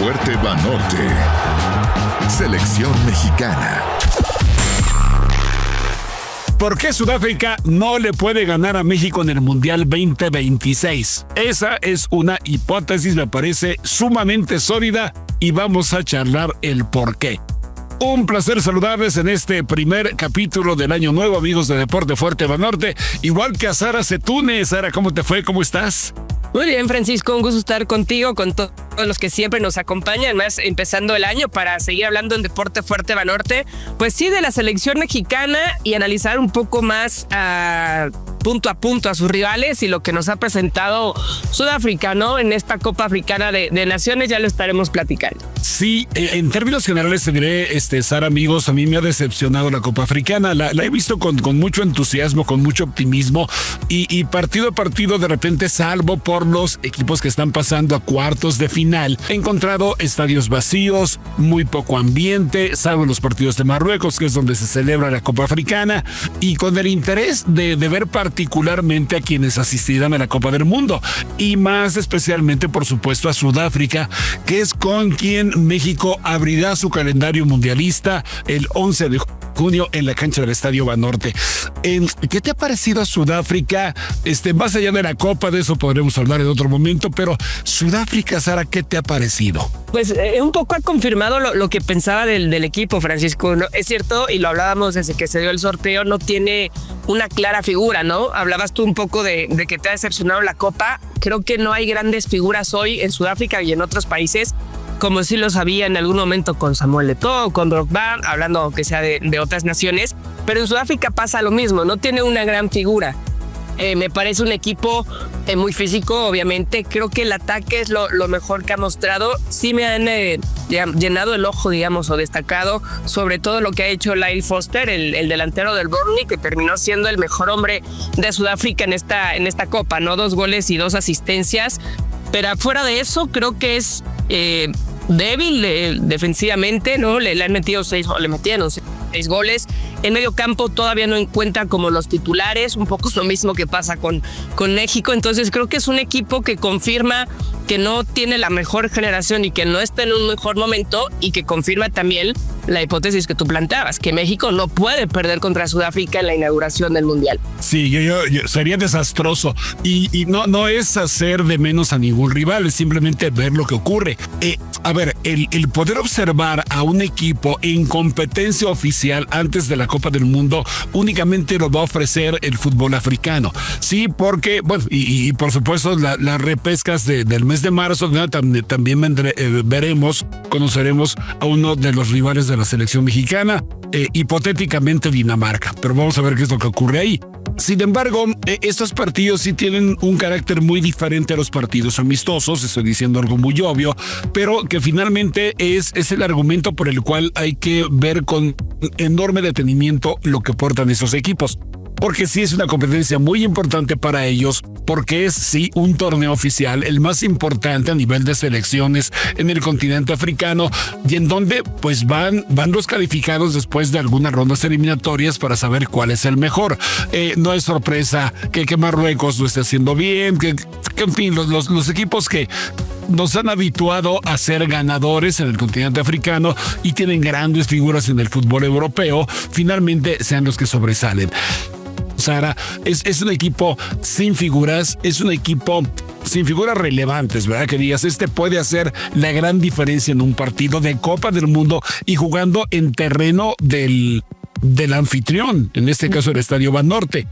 Fuerte Banorte. Selección mexicana. ¿Por qué Sudáfrica no le puede ganar a México en el Mundial 2026? Esa es una hipótesis, me parece sumamente sólida y vamos a charlar el por qué. Un placer saludarles en este primer capítulo del año nuevo, amigos de Deporte Fuerte Banorte. Igual que a Sara Setune. Sara, ¿cómo te fue? ¿Cómo estás? Muy bien, Francisco, un gusto estar contigo, con todos los que siempre nos acompañan, más empezando el año para seguir hablando en Deporte Fuerte Banorte, pues sí, de la selección mexicana y analizar un poco más punto a punto a sus rivales y lo que nos ha presentado Sudáfrica, ¿no? En esta Copa Africana de Naciones, ya lo estaremos platicando. Sí, en términos generales te diré, Sara, amigos, a mí me ha decepcionado la Copa Africana. La he visto con mucho entusiasmo, con mucho optimismo y partido a partido, de repente, salvo por los equipos que están pasando a cuartos de final, he encontrado estadios vacíos, muy poco ambiente, salvo los partidos de Marruecos, que es donde se celebra la Copa Africana, y con el interés de ver particularmente a quienes asistirán a la Copa del Mundo, y más especialmente, por supuesto, a Sudáfrica, que es con quien México abrirá su calendario mundialista el 11 de junio en la cancha del Estadio Banorte. ¿Qué te ha parecido a Sudáfrica? Más allá de la Copa, de eso podremos hablar en otro momento, pero Sudáfrica, Sara, ¿qué te ha parecido? Pues un poco ha confirmado lo que pensaba del equipo, Francisco, ¿no? Es cierto, y lo hablábamos desde que se dio el sorteo, no tiene una clara figura, ¿no? Hablabas tú un poco de que te ha decepcionado la Copa. Creo que no hay grandes figuras hoy en Sudáfrica y en otros países, como sí lo sabía en algún momento con Samuel Eto'o, con Drogba, hablando aunque sea de otras naciones, pero en Sudáfrica pasa lo mismo, no tiene una gran figura. Me parece un equipo muy físico, obviamente. Creo que el ataque es lo mejor que ha mostrado. Sí me han llenado el ojo, digamos, o destacado, sobre todo lo que ha hecho Lyle Foster, el delantero del Burnley, que terminó siendo el mejor hombre de Sudáfrica en esta Copa, ¿no? 2 goles y 2 asistencias. Pero afuera de eso, creo que es débil defensivamente, ¿no? Le metieron 6 goles. En medio campo todavía no encuentra como los titulares, un poco es lo mismo que pasa con México. Entonces creo que es un equipo que confirma que no tiene la mejor generación y que no está en un mejor momento, y que confirma también la hipótesis que tú planteabas, que México no puede perder contra Sudáfrica en la inauguración del Mundial. Sí, yo sería desastroso y no es hacer de menos a ningún rival, es simplemente ver lo que ocurre. A ver, el poder observar a un equipo en competencia oficial antes de la Copa del Mundo únicamente lo va a ofrecer el fútbol africano. Sí, porque, bueno, y por supuesto las repescas del mes de marzo, ¿no? También conoceremos a uno de los rivales de la selección mexicana, hipotéticamente Dinamarca, pero vamos a ver qué es lo que ocurre ahí. Sin embargo, estos partidos sí tienen un carácter muy diferente a los partidos amistosos, estoy diciendo algo muy obvio, pero que finalmente es el argumento por el cual hay que ver con enorme detenimiento lo que portan esos equipos. Porque sí es una competencia muy importante para ellos, porque es sí un torneo oficial, el más importante a nivel de selecciones en el continente africano, y en donde pues van los calificados después de algunas rondas eliminatorias para saber cuál es el mejor. No es sorpresa que Marruecos lo esté haciendo bien, que en fin, los equipos que nos han habituado a ser ganadores en el continente africano y tienen grandes figuras en el fútbol europeo, finalmente sean los que sobresalen. Sara, es un equipo sin figuras, es un equipo sin figuras relevantes, ¿verdad? Que digas, puede hacer la gran diferencia en un partido de Copa del Mundo y jugando en terreno del anfitrión, en este caso el Estadio Banorte.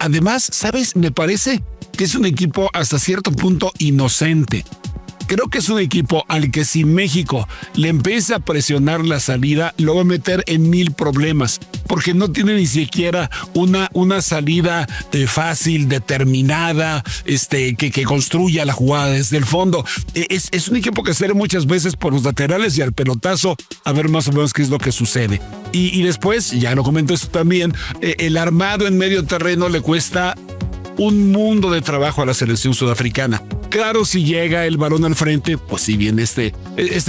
Además, ¿sabes? Me parece que es un equipo hasta cierto punto inocente. Creo que es un equipo al que si México le empieza a presionar la salida, lo va a meter en 1000 problemas, porque no tiene ni siquiera una salida fácil, determinada, que construya la jugada desde el fondo. Es un equipo que sale muchas veces por los laterales y al pelotazo a ver más o menos qué es lo que sucede. Y después, ya lo comento eso también, el armado en medio terreno le cuesta un mundo de trabajo a la selección sudafricana. Claro, si llega el balón al frente, pues si viene este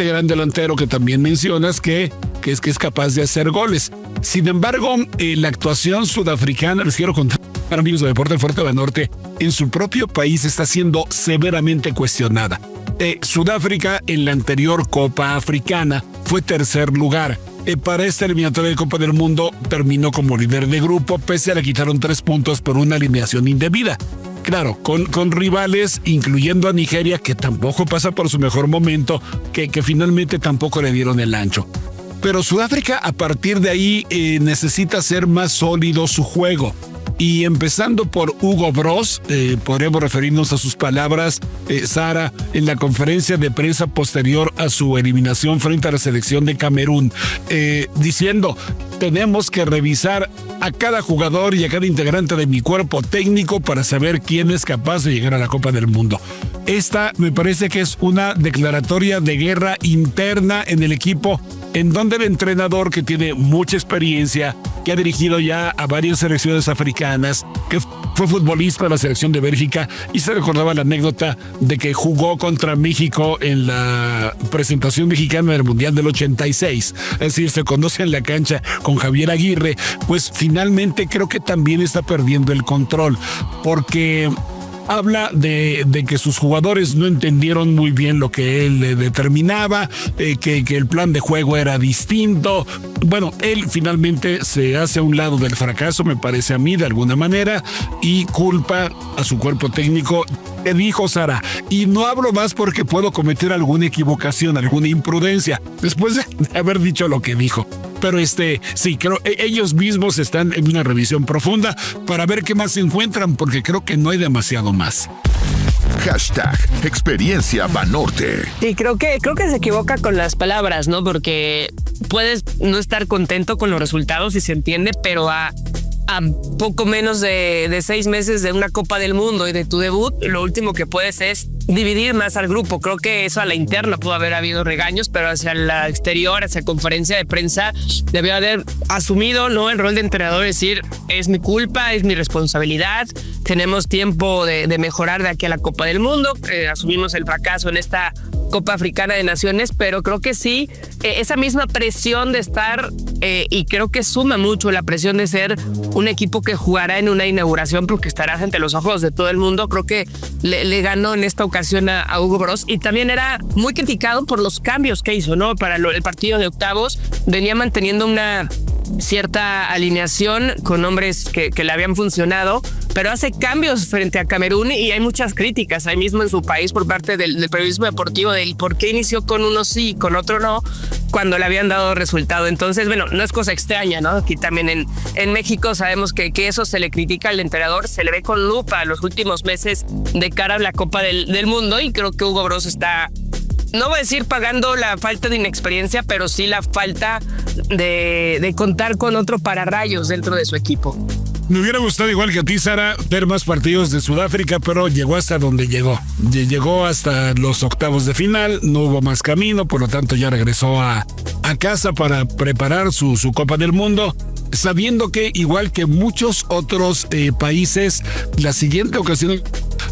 gran delantero que también mencionas que es capaz de hacer goles. Sin embargo, la actuación sudafricana, les quiero contar, amigos de Deporte Fuerte Banorte, en su propio país está siendo severamente cuestionada. Sudáfrica en la anterior Copa Africana fue tercer lugar. Para esta eliminatoria de Copa del Mundo terminó como líder de grupo, pese a que le quitaron 3 puntos por una alineación indebida. Claro, con rivales, incluyendo a Nigeria, que tampoco pasa por su mejor momento, que finalmente tampoco le dieron el ancho. Pero Sudáfrica, a partir de ahí, necesita hacer más sólido su juego. Y empezando por Hugo Broos, podríamos referirnos a sus palabras, Sara, en la conferencia de prensa posterior a su eliminación frente a la selección de Camerún, diciendo: tenemos que revisar a cada jugador y a cada integrante de mi cuerpo técnico para saber quién es capaz de llegar a la Copa del Mundo. Esta me parece que es una declaratoria de guerra interna en el equipo, en donde el entrenador, que tiene mucha experiencia, que ha dirigido ya a varias selecciones africanas, que fue futbolista de la selección de Bélgica, y se recordaba la anécdota de que jugó contra México en la presentación mexicana del Mundial del 86. Es decir, se conoce en la cancha con Javier Aguirre. Pues finalmente creo que también está perdiendo el control, porque habla de que sus jugadores no entendieron muy bien lo que él determinaba, que el plan de juego era distinto. Bueno, él finalmente se hace a un lado del fracaso, me parece a mí, de alguna manera, y culpa a su cuerpo técnico. Te dijo Sara, y no hablo más porque puedo cometer alguna equivocación, alguna imprudencia, después de haber dicho lo que dijo. Pero sí, creo ellos mismos están en una revisión profunda para ver qué más se encuentran, porque creo que no hay demasiado más. Hashtag Experiencia Banorte. Sí, creo que se equivoca con las palabras, ¿no? Porque puedes no estar contento con los resultados, y se entiende, pero a poco menos de 6 meses de una Copa del Mundo y de tu debut, lo último que puedes es dividir más al grupo. Creo que eso a la interna pudo haber habido regaños, pero hacia la exterior, hacia conferencia de prensa, debió haber asumido, ¿no?, el rol de entrenador, decir: es mi culpa, es mi responsabilidad, tenemos tiempo de mejorar de aquí a la Copa del Mundo, asumimos el fracaso en esta Copa Africana de Naciones, pero creo que sí, esa misma presión de estar, y creo que suma mucho la presión de ser un equipo que jugará en una inauguración porque estarás ante los ojos de todo el mundo. Creo que le ganó en esta ocasión a Hugo Broos, y también era muy criticado por los cambios que hizo, ¿no? Para el partido de octavos venía manteniendo una cierta alineación con hombres que le habían funcionado, pero hace cambios frente a Camerún, y hay muchas críticas ahí mismo en su país por parte del periodismo deportivo del por qué inició con uno sí y con otro no, cuando le habían dado resultado. Entonces, bueno, no es cosa extraña, ¿no? Aquí también en México sabemos que eso se le critica al entrenador, se le ve con lupa los últimos meses de cara a la Copa del Mundo, y creo que Hugo Broos está, no voy a decir pagando la falta de inexperiencia, pero sí la falta de contar con otro pararrayos dentro de su equipo. Me hubiera gustado, igual que a ti, Sara, ver más partidos de Sudáfrica, pero llegó hasta donde llegó. Llegó hasta los octavos de final, no hubo más camino, por lo tanto ya regresó a casa para preparar su Copa del Mundo, sabiendo que, igual que muchos otros países, la siguiente ocasión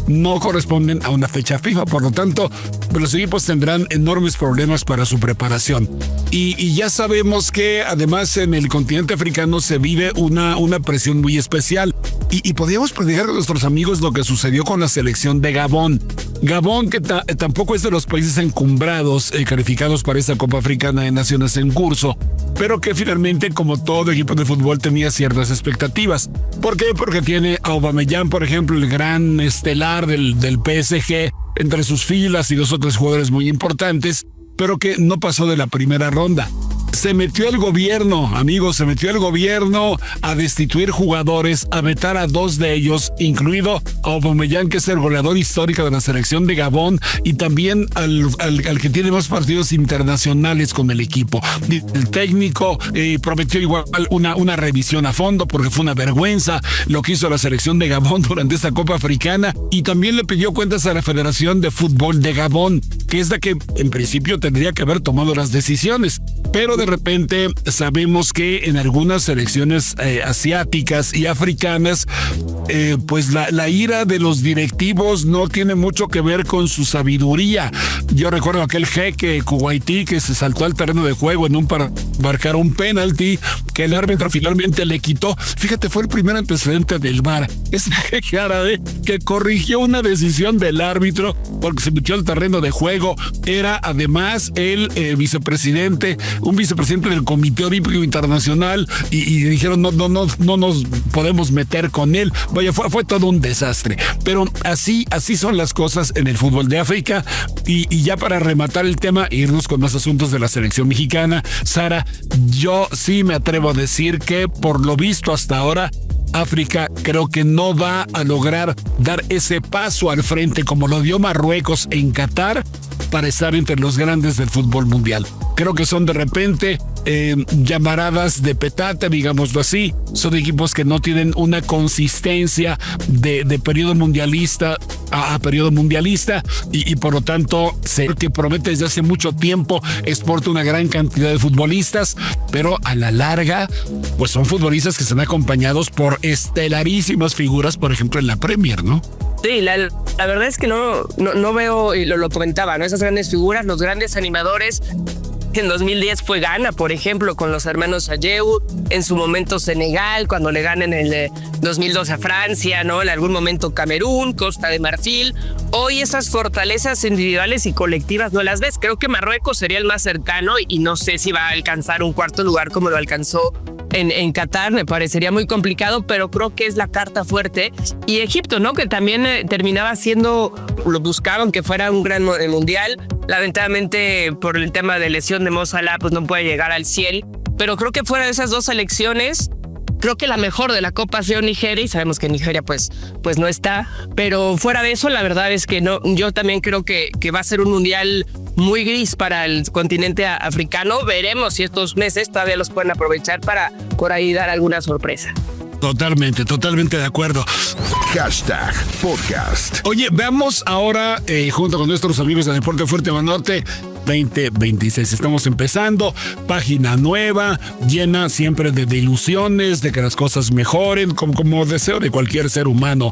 no corresponden a una fecha fija, por lo tanto los equipos tendrán enormes problemas para su preparación. Y ya sabemos que además en el continente africano se vive una presión muy especial, y podríamos predicar a nuestros amigos lo que sucedió con la selección de Gabón. Gabón, que tampoco es de los países encumbrados calificados para esta Copa Africana de Naciones en curso, pero que finalmente, como todo equipo de fútbol, tenía ciertas expectativas. ¿Por qué? Porque tiene a Aubameyang, por ejemplo, el gran estelar del PSG, entre sus filas, y 2 o 3 jugadores muy importantes, pero que no pasó de la primera ronda. Se metió el gobierno, amigos, se metió el gobierno a destituir jugadores, a vetar a 2 de ellos, incluido a Aubameyang, que es el goleador histórico de la selección de Gabón, y también al que tiene más partidos internacionales con el equipo. El técnico prometió igual una revisión a fondo, porque fue una vergüenza lo que hizo la selección de Gabón durante esta Copa Africana, y también le pidió cuentas a la Federación de Fútbol de Gabón, que es la que en principio tendría que haber tomado las decisiones, pero de repente sabemos que en algunas selecciones asiáticas y africanas, pues la ira de los directivos no tiene mucho que ver con su sabiduría. Yo recuerdo aquel jeque kuwaití que se saltó al terreno de juego para marcar un penalti que el árbitro finalmente le quitó. Fíjate, fue el primer antecedente del VAR. Ese jeque árabe que corrigió una decisión del árbitro porque se metió al terreno de juego. Era además el un vicepresidente del Comité Olímpico Internacional y dijeron no nos podemos meter con él. Vaya, fue todo un desastre. Pero así son las cosas en el fútbol de África. Y ya para rematar el tema, irnos con más asuntos de la selección mexicana. Sara, yo sí me atrevo a decir que por lo visto hasta ahora África creo que no va a lograr dar ese paso al frente como lo dio Marruecos en Qatar para estar entre los grandes del fútbol mundial. Creo que son de repente llamaradas de petate, digámoslo así. Son equipos que no tienen una consistencia de periodo mundialista a periodo mundialista y por lo tanto sé que promete desde hace mucho tiempo, exporta una gran cantidad de futbolistas, pero a la larga pues son futbolistas que están acompañados por estelarísimas figuras, por ejemplo en la Premier, ¿no? Sí, la verdad es que no veo, y lo comentaba, ¿no? Esas grandes figuras, los grandes animadores. En 2010 fue Ghana, por ejemplo, con los hermanos Ayew. En su momento Senegal, cuando le ganan en el 2012 a Francia, ¿no? En algún momento Camerún, Costa de Marfil. Hoy esas fortalezas individuales y colectivas no las ves. Creo que Marruecos sería el más cercano y no sé si va a alcanzar un cuarto lugar como lo alcanzó en Qatar. Me parecería muy complicado, pero creo que es la carta fuerte. Y Egipto, ¿no? Que también terminaba siendo, lo buscaban que fuera un gran mundial. Lamentablemente, por el tema de lesión de Mo Salah, pues no puede llegar al 100. Pero creo que fuera de esas dos selecciones, creo que la mejor de la Copa ha sido Nigeria, y sabemos que Nigeria pues no está. Pero fuera de eso, la verdad es que no. Yo también creo que va a ser un mundial muy gris para el continente africano. Veremos si estos meses todavía los pueden aprovechar para por ahí dar alguna sorpresa. Totalmente de acuerdo. Hashtag Podcast. Oye, veamos ahora, junto con nuestros amigos de Deporte Fuerte Banorte, 2026. Estamos empezando, página nueva, llena siempre de ilusiones, de que las cosas mejoren, como deseo de cualquier ser humano,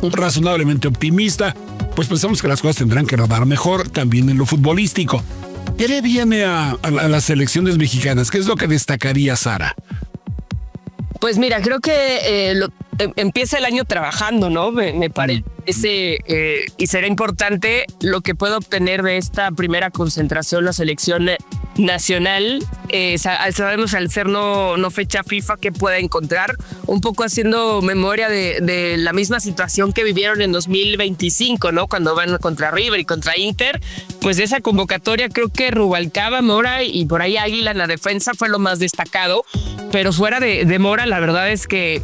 razonablemente optimista. Pues pensamos que las cosas tendrán que rodar mejor también en lo futbolístico. ¿Qué le viene a las selecciones mexicanas? ¿Qué es lo que destacaría, Sara? Pues mira, creo que empieza el año trabajando, ¿no? Me parece, y será importante lo que pueda obtener de esta primera concentración la selección nacional. Sabemos al ser no fecha FIFA que pueda encontrar, un poco haciendo memoria de la misma situación que vivieron en 2025, ¿no? Cuando van contra River y contra Inter, pues de esa convocatoria creo que Rubalcaba, Mora y por ahí Águila en la defensa fue lo más destacado, pero fuera de Mora la verdad es que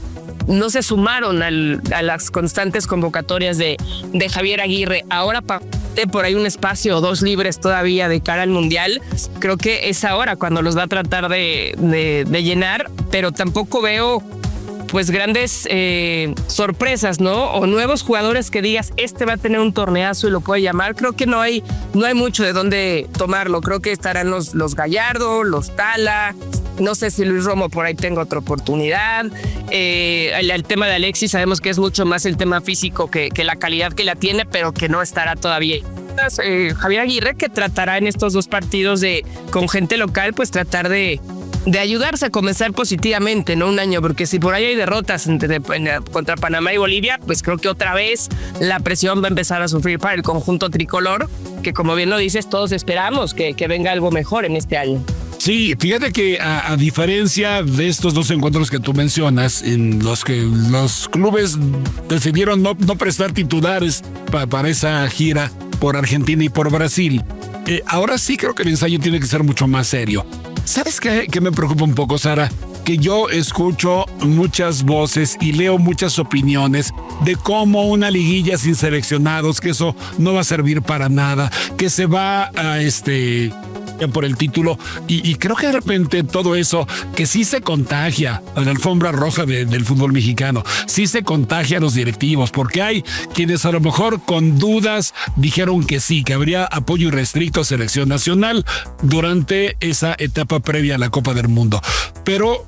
no se sumaron a las constantes convocatorias de Javier Aguirre. Ahora por ahí un espacio o dos libres todavía de cara al Mundial. Creo que es ahora cuando los va a tratar de llenar, pero tampoco veo pues grandes sorpresas, ¿no? O nuevos jugadores que digas, va a tener un torneazo y lo puede llamar. Creo que no hay mucho de dónde tomarlo. Creo que estarán los Gallardo, los Tala. No sé si Luis Romo por ahí tenga otra oportunidad. El tema de Alexis sabemos que es mucho más el tema físico que la calidad que la tiene, pero que no estará todavía. Javier Aguirre, que tratará en estos dos partidos con gente local, pues tratar de ayudarse a comenzar positivamente, ¿no? Un año, porque si por ahí hay derrotas contra Panamá y Bolivia, pues creo que otra vez la presión va a empezar a sufrir para el conjunto tricolor, que como bien lo dices, todos esperamos que venga algo mejor en este año. Sí, fíjate que a diferencia de estos dos encuentros que tú mencionas, en los que los clubes decidieron no prestar titulares para esa gira por Argentina y por Brasil, ahora sí creo que el ensayo tiene que ser mucho más serio. ¿Sabes qué me preocupa un poco, Sara? Que yo escucho muchas voces y leo muchas opiniones de cómo una liguilla sin seleccionados, que eso no va a servir para nada, que se va a por el título y creo que de repente todo eso que sí se contagia a la alfombra roja del fútbol mexicano, sí se contagia a los directivos, porque hay quienes a lo mejor con dudas dijeron que sí, que habría apoyo irrestricto a selección nacional durante esa etapa previa a la Copa del Mundo, pero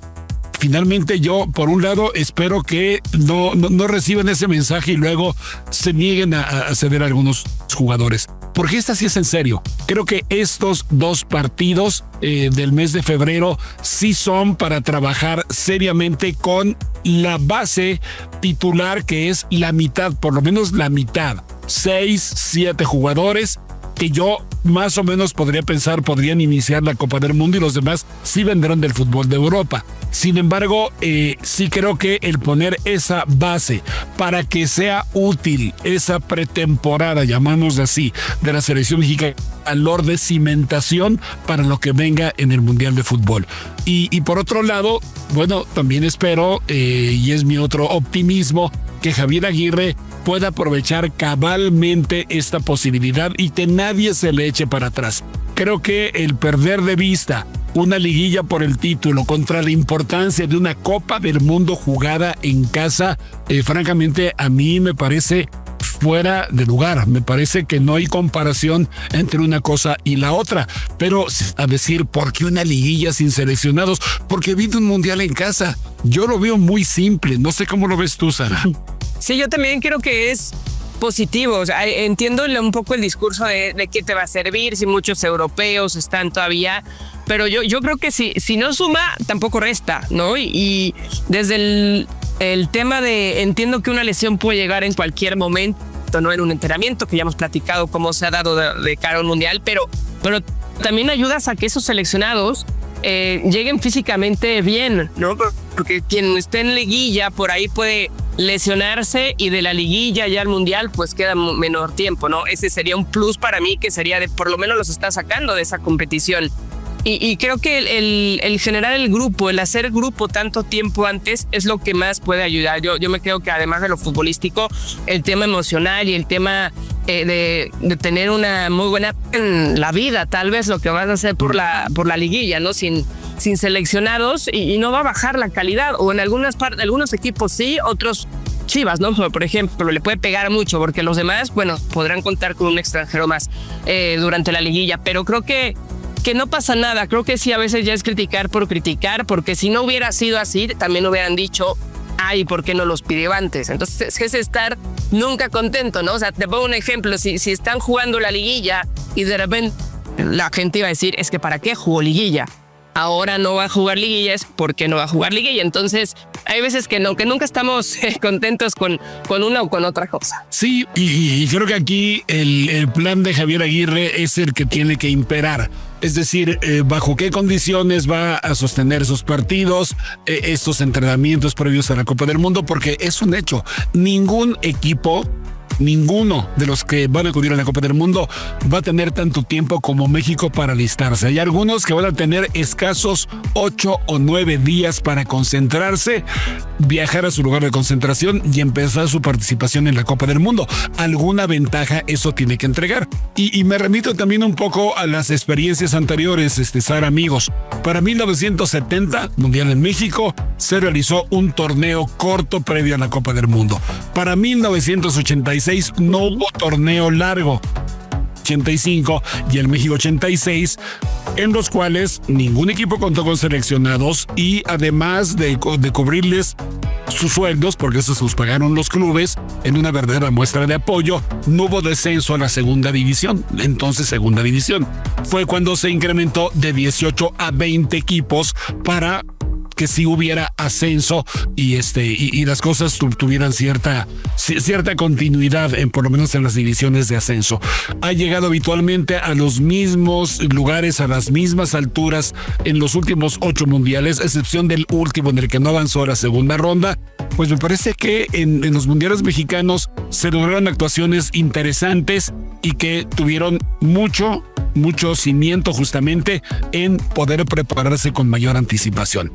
finalmente yo, por un lado, espero que no reciban ese mensaje y luego se nieguen a ceder a algunos jugadores. Porque esta sí es en serio. Creo que estos 2 partidos del mes de febrero sí son para trabajar seriamente con la base titular, que es la mitad, por lo menos la mitad. 6, 7 jugadores que yo más o menos podría pensar podrían iniciar la Copa del Mundo y los demás sí vendrán del fútbol de Europa. Sin embargo, sí creo que el poner esa base para que sea útil esa pretemporada, llamámosla así, de la selección mexicana, valor de cimentación para lo que venga en el Mundial de Fútbol. Y por otro lado, bueno, también espero, y es mi otro optimismo, que Javier Aguirre pueda aprovechar cabalmente esta posibilidad y que nadie se le eche para atrás. Creo que el perder de vista una liguilla por el título contra la importancia de una Copa del Mundo jugada en casa, francamente a mí me parece fuera de lugar. Me parece que no hay comparación entre una cosa y la otra. Pero a decir, ¿por qué una liguilla sin seleccionados? Porque viene un mundial en casa. Yo lo veo muy simple. No sé cómo lo ves tú, Sara. Sí, yo también creo que es positivo. O sea, entiendo un poco el discurso de qué te va a servir si muchos europeos están todavía, pero yo creo que si no suma, tampoco resta, ¿no? Y desde el tema de, entiendo que una lesión puede llegar en cualquier momento, no en un entrenamiento, que ya hemos platicado cómo se ha dado de cara a un mundial, pero también ayudas a que esos seleccionados lleguen físicamente bien, ¿no? Porque quien esté en liguilla por ahí puede lesionarse y de la liguilla ya al mundial pues queda menor tiempo, ¿no? Ese sería un plus para mí, que sería de por lo menos los está sacando de esa competición. Y creo que el generar el grupo, el hacer grupo tanto tiempo antes es lo que más puede ayudar. Yo me creo que además de lo futbolístico, el tema emocional y el tema de tener una muy buena en la vida, tal vez lo que vas a hacer por la liguilla, ¿no? Sin seleccionados y no va a bajar la calidad, o en algunos equipos sí, otros Chivas, ¿no? Por ejemplo, le puede pegar mucho porque los demás, bueno, podrán contar con un extranjero más durante la liguilla, pero creo que no pasa nada. Creo que sí, a veces ya es criticar por criticar, porque si no hubiera sido así, también hubieran dicho, ay, ¿por qué no los pidió antes? Entonces es estar nunca contento, ¿no? O sea, te pongo un ejemplo, si están jugando la liguilla y de repente la gente iba a decir, es que ¿para qué jugó liguilla? Ahora no va a jugar liguillas, ¿por qué no va a jugar liguilla? Entonces, hay veces que nunca estamos contentos con una o con otra cosa. Sí, y creo que aquí el plan de Javier Aguirre es el que tiene que imperar. Es decir, bajo qué condiciones va a sostener esos partidos, estos entrenamientos previos a la Copa del Mundo, porque es un hecho. Ninguno de los que van a acudir a la Copa del Mundo va a tener tanto tiempo como México para alistarse. Hay algunos que van a tener escasos 8 o 9 días para concentrarse, viajar a su lugar de concentración y empezar su participación en la Copa del Mundo. Alguna ventaja eso tiene que entregar. Y me remito también un poco a las experiencias anteriores, Sara, amigos. Para 1970, Mundial en México, se realizó un torneo corto previo a la Copa del Mundo. Para 1986 no hubo torneo largo. 85 y el México 86, en los cuales ningún equipo contó con seleccionados y además de cubrirles sus sueldos, porque eso se los pagaron los clubes, en una verdadera muestra de apoyo, no hubo descenso a la segunda división. Entonces, segunda división fue cuando se incrementó de 18 a 20 equipos para que sí hubiera ascenso y las cosas tuvieran cierta continuidad, por lo menos en las divisiones de ascenso. Ha llegado habitualmente a los mismos lugares, a las mismas alturas en los últimos 8 mundiales, a excepción del último en el que no avanzó a la segunda ronda. Pues me parece que en los mundiales mexicanos se lograron actuaciones interesantes y que tuvieron mucho cimiento justamente en poder prepararse con mayor anticipación.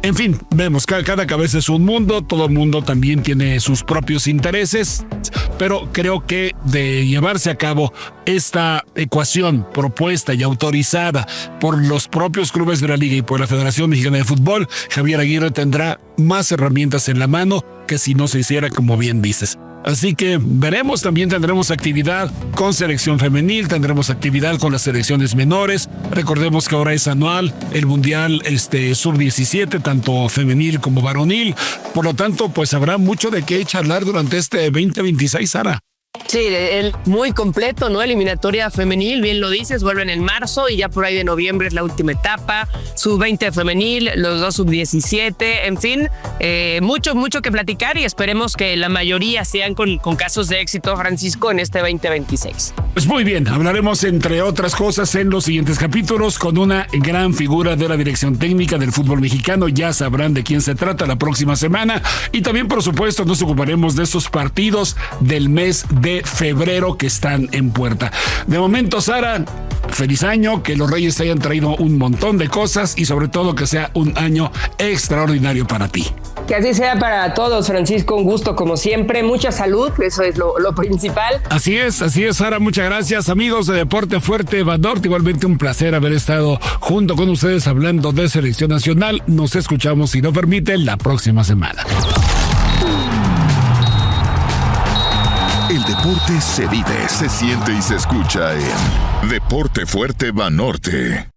En fin, vemos que cada cabeza es un mundo, todo el mundo también tiene sus propios intereses, pero creo que de llevarse a cabo esta ecuación propuesta y autorizada por los propios clubes de la Liga y por la Federación Mexicana de Fútbol, Javier Aguirre tendrá más herramientas en la mano que si no se hiciera, como bien dices. Así que veremos, también tendremos actividad con selección femenil, tendremos actividad con las selecciones menores. Recordemos que ahora es anual el Mundial Sub-17, tanto femenil como varonil. Por lo tanto, pues habrá mucho de qué charlar durante este 2026, Sara. Sí, el muy completo, ¿no? Eliminatoria femenil, bien lo dices, vuelven en marzo y ya por ahí de noviembre es la última etapa. Sub-20 femenil, los dos sub-17, en fin, mucho que platicar y esperemos que la mayoría sean con casos de éxito, Francisco, en este 2026. Pues muy bien, hablaremos entre otras cosas en los siguientes capítulos con una gran figura de la dirección técnica del fútbol mexicano. Ya sabrán de quién se trata la próxima semana y también, por supuesto, nos ocuparemos de estos partidos del mes de febrero que están en puerta. De momento, Sara, feliz año, que los Reyes te hayan traído un montón de cosas y sobre todo que sea un año extraordinario para ti. Que así sea para todos, Francisco, un gusto como siempre, mucha salud, eso es lo principal. Así es, Sara, muchas gracias, amigos de Deporte Fuerte Banorte, igualmente un placer haber estado junto con ustedes hablando de selección nacional. Nos escuchamos, si lo permiten, la próxima semana. El deporte se vive, se siente y se escucha en Deporte Fuerte Banorte.